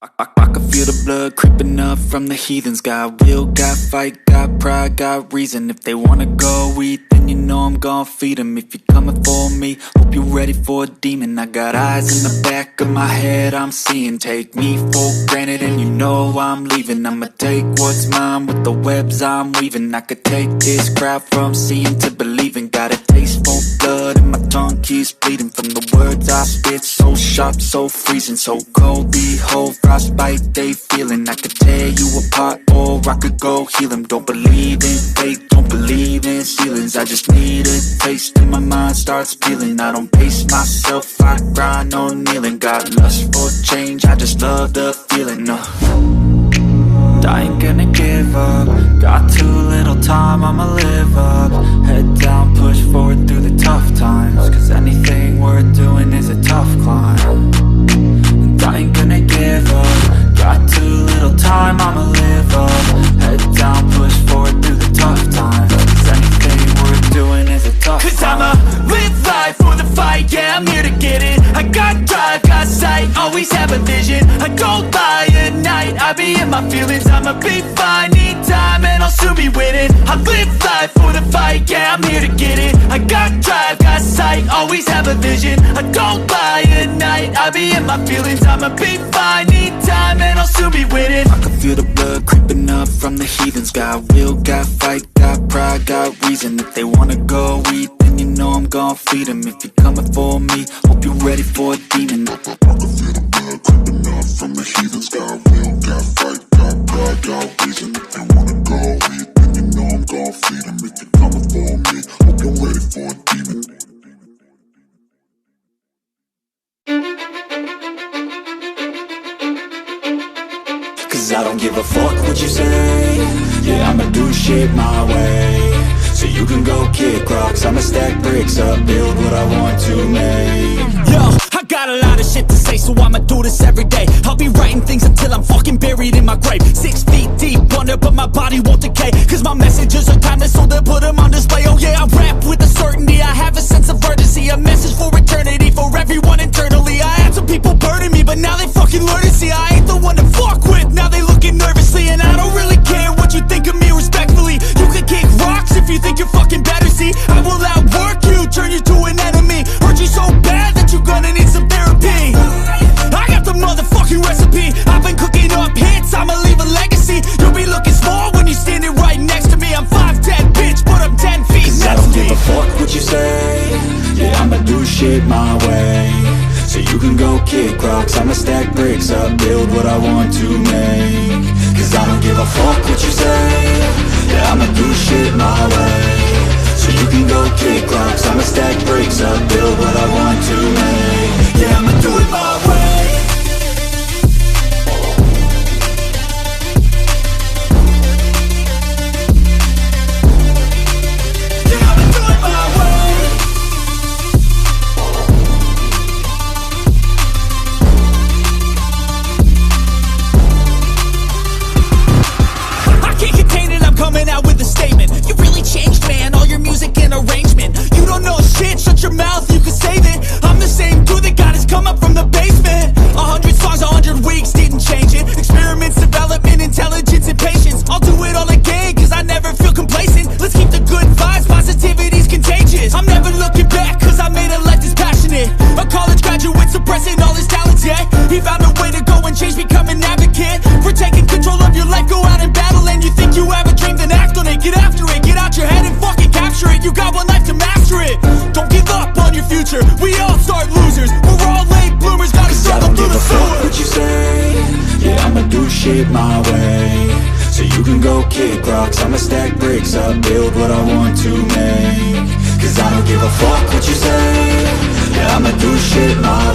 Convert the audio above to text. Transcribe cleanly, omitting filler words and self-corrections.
I can feel the blood creeping up from the heathens. Got will, got fight, got pride, got reason. If they wanna go eat, then you know I'm gon' feed them. If you're coming for me, hope you're ready for a demon. I got eyes in the back of my head, I'm seeing. Take me for granted and you know I'm leaving. I'ma take what's mine with the webs I'm weaving. I could take this crowd from seeing to believing. Got a taste for blood and my tongue keeps bleeding from the words I spit. So sharp, so freezing, so cold. Behold, frostbite they feeling. I could tear you apart or I could go heal them. Don't believe in fate, don't believe in ceilings. I just need a taste and my mind starts peeling. I don't pace myself, I grind on kneeling. Got lust for change, I just love the feeling. I ain't gonna give up. Got too little time, I'ma live up. Head down, push forward through the tough times. Cause anything worth doing is a tough climb. And I ain't gonna give up. Got too little time, I'ma live up. Head down, push forward through the tough times. Cause anything worth doing is a tough climb. Cause I'ma live life for the fight, yeah, I'm here to get it. I got drive, got sight, always have a vision. I don't lie at night, I be in my feelings. I'ma be fine, need time and I'll soon be winning. I live life for the fight, yeah, I'm here to get it. I got drive, got sight, always have a vision. I don't lie at night, I be in my feelings. I'ma be fine, need time and I'll soon be winning. I can feel the blood creeping up from the heathens. Got will, got fight, got pride, got reason. If they wanna go eat, then you know I'm gon' feed them. If you're coming for me, hope you're ready for a demon. I can feel the blood creeping up from the heathens. Got will, got fight, got pride, got reason. If they wanna go eat, then you know I'm gon' feed them. If you're coming for me, hope you're ready for a demon. Cause I don't give a fuck what you say. Yeah, I'ma do shit my way. So you can go kick rocks, I'ma stack bricks up, build what I want to make. Yo, I got a lot of shit to say, so I'ma do this every day. I'll be writing things until I'm fucking buried in my grave. 6 feet deep under, but my body won't decay. Cause my messages are timeless, so they'll put them on display. Oh yeah, I rap with a certainty, I have a sense of urgency. A message for eternity, for everyone internally. I had some people burning me, but now they fucking learn to see I ain't the one to fuck with. Now they looking nervously, and I don't really care what you think of me respectfully. You can kick rocks if you think you're fucking better, see. I will outwork you, turn you to an enemy. Hurt you so bad that you're gonna need some therapy. I got the motherfucking recipe. I've been cooking up hits, I'ma leave a legacy. You'll be looking small when you're standing right next to me. I'm 5'10", bitch, but I'm 10 feet next to me. I don't give a fuck what you say. Yeah, I'ma do shit my way. So you can go kick rocks, I'ma stack bricks up, build what I want to make. Cause I don't give a fuck what you say. Yeah, I'ma do shit my way. So you can go kick rocks, I'ma stack bricks up, build what I want to make. Yeah, I'ma do it my way. Coming out with a statement. You really changed, man, all your music and arrangement. You don't know shit, shut your mouth, you can save it. I'm the same dude that got his come up from the basement. 100 songs, 100 weeks, didn't change it. Experiments, development, intelligence, and patience. I'll do it all again, cause I never feel complacent. Let's keep the good vibes, positivity's contagious. I'm never looking back, cause I made a life that's passionate. A college graduate suppressing all his talents, yeah. He found a way to go and change, become an advocate. For taking control of your life, go out and battle. And you think you have a dream, then act on it. Get after it, get out your head and fucking capture it. You got one life to master it. Don't give up on your future, we all start losers. We're all late bloomers, gotta struggle through the sewer. What you say, yeah, I'ma do shit my way. So you can go kick rocks, I'ma stack bricks up, build what I want to make. Cause I don't give a fuck what you say. Yeah, I'ma do shit my